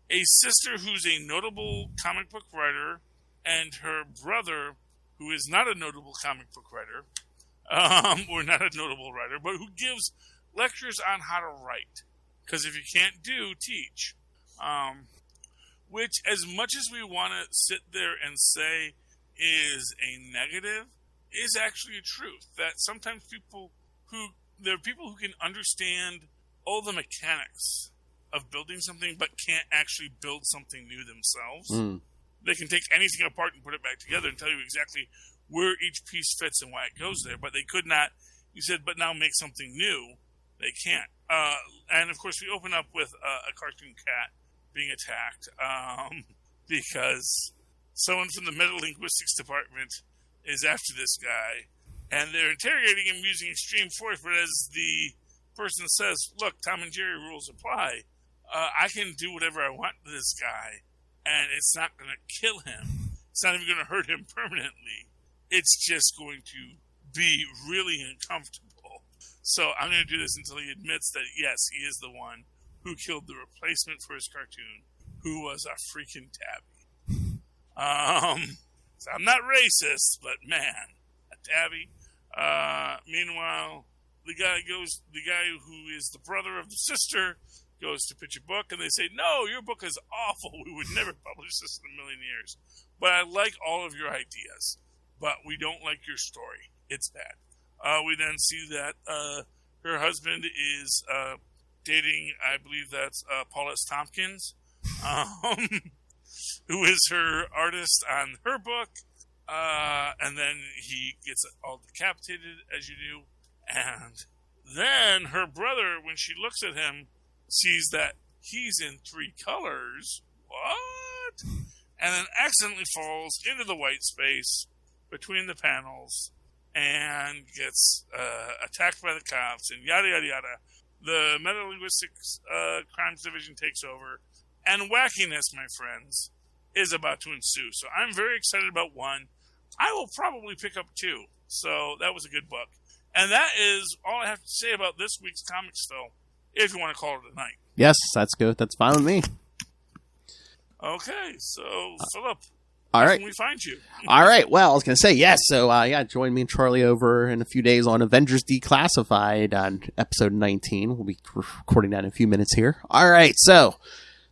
a sister who's a notable comic book writer and her brother, who is not a notable comic book writer, or not a notable writer, but who gives lectures on how to write. Because if you can't do, teach. Which, as much as we want to sit there and say is a negative, is actually a truth. That sometimes there are people who can understand all the mechanics of building something, but can't actually build something new themselves. They can take anything apart and put it back together and tell you exactly where each piece fits and why it goes there, but they could not. You said, but now make something new. They can't. And of course, we open up with a cartoon cat being attacked because someone from the metalinguistics department is after this guy, and they're interrogating him using extreme force. But as the person says, "Look, Tom and Jerry rules apply. I can do whatever I want to this guy, and it's not going to kill him. It's not even going to hurt him permanently. It's just going to be really uncomfortable. So I'm going to do this until he admits that, yes, he is the one who killed the replacement for his cartoon, who was a freaking tabby." So I'm not racist, but man, a tabby. Meanwhile, the guy who is the brother of the sister goes to pitch a book, and they say, "No, your book is awful. We would never publish this in a million years. But I like all of your ideas, but we don't like your story. It's bad." We then see that her husband is dating, I believe that's Paula Tompkins, who is her artist on her book. And then he gets all decapitated, as you do. And then her brother, when she looks at him, sees that he's in 3 colors. What? And then accidentally falls into the white space between the panels and gets attacked by the cops and yada, yada, yada. The Metalinguistics Crimes Division takes over. And wackiness, my friends, is about to ensue. So I'm very excited about 1. I will probably pick up 2. So that was a good book. And that is all I have to say about this week's Comics Phil, if you want to call it a night. Yes, that's good. That's fine with me. Okay, so Philip, all where right. can we find you? All right. Well, I was going to say yes. So join me and Charlie over in a few days on Avengers Declassified on episode 19. We'll be recording that in a few minutes here. All right. So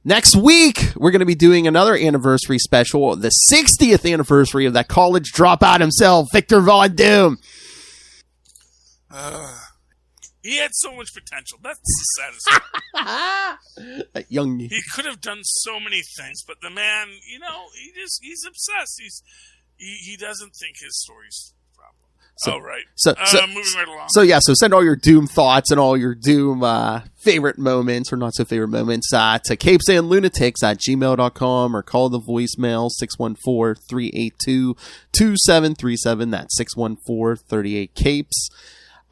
next week, we're going to be doing another anniversary special, the 60th anniversary of that college dropout himself, Victor Von Doom. He had so much potential. That's the saddest part. He could have done so many things, but the man, he's obsessed. He doesn't think his story's a problem. Right. So moving right along. So send all your Doom thoughts and all your Doom favorite moments or not so favorite moments to CapesandLunatics at gmail.com or call the voicemail 614-382-2737. That's 614-38-CAPES.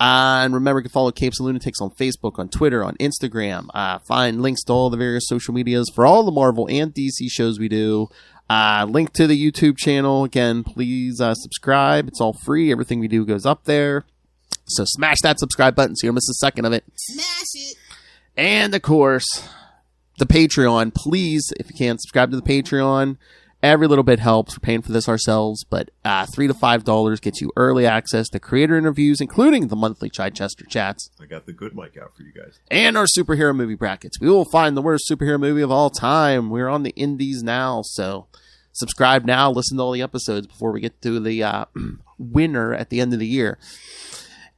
And remember, you can follow Capes and Lunatics on Facebook, on Twitter, on Instagram. Find links to all the various social medias for all the Marvel and DC shows we do. Link to the YouTube channel. Again, please subscribe. It's all free. Everything we do goes up there. So smash that subscribe button so you don't miss a second of it. Smash it. And, of course, the Patreon. Please, if you can, subscribe to the Patreon. Every little bit helps. We're paying for this ourselves, but $3 to $5 gets you early access to creator interviews, including the monthly Chichester chats. I got the good mic out for you guys. And our superhero movie brackets. We will find the worst superhero movie of all time. We're on the indies now, so subscribe now. Listen to all the episodes before we get to the winner at the end of the year.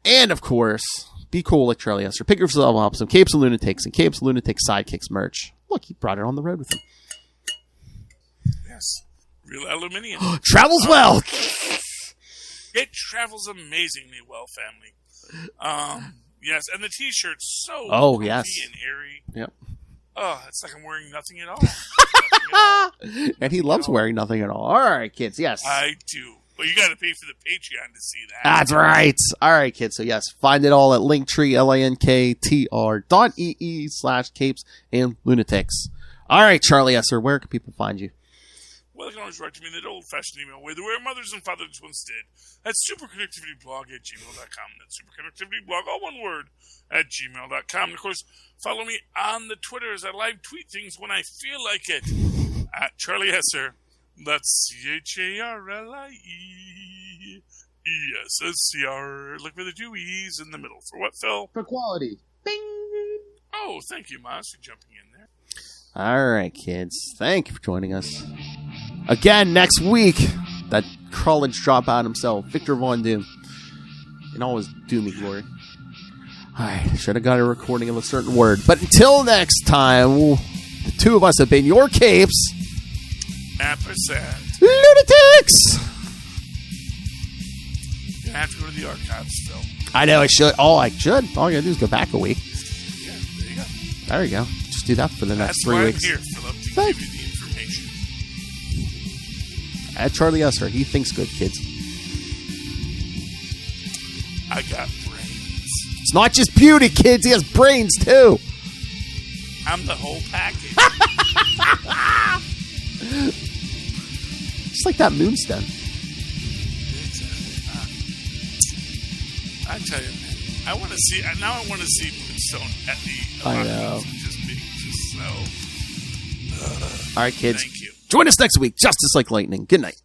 And, of course, be cool like Charlie Hester. Pick yourself up some Capes and Lunatics and Capes and Lunatics Sidekicks merch. Look, he brought it on the road with him. Real aluminium. Travels well. It travels amazingly well, family. Yes, and the T-shirt's so yes, and airy. Yep. Oh, it's like I'm wearing nothing at all. And he loves wearing nothing at all. All right, kids. Yes, I do. Well, you got to pay for the Patreon to see that. That's right. All right, kids. So yes, find it all at Linktree, linktr.ee/Capes and Lunatics. All right, Charlie Esser, where can people find you? Well, they can always write to me in that old-fashioned email way, the way our mothers and fathers once did, at superconnectivityblog@gmail.com. That's superconnectivityblog, all one word, at gmail.com. And, of course, follow me on the Twitter as I live tweet things when I feel like it, at Charlie Hesser. That's CharlieEssser. Look for the 2 E's in the middle. For what, Phil? For quality. Bing! Oh, thank you, Miles, for jumping in there. All right, kids. Thank you for joining us. Again, next week, that college dropout himself, Victor Von Doom. In all his doomy glory. All right, should have got a recording of a certain word. But until next time, the two of us have been your Capes. Ampersand. Lunatics! You have to go to the archives still. I know I should. Oh, I should. All I gotta do is go back a week. Yeah, there you go. There you go. Just do that for the next That's 3 why weeks. I'm here, Philip, to Thank give you the information. At Charlie Usher, he thinks good, kids. I got brains. It's not just beauty, kids. He has brains, too. I'm the whole package. Just like that moonstone. I tell you, man, I want to see. Now I want to see Moonstone at the. I know. Just being just so. All right, kids. Thank you. Join us next week. Justice like lightning. Good night.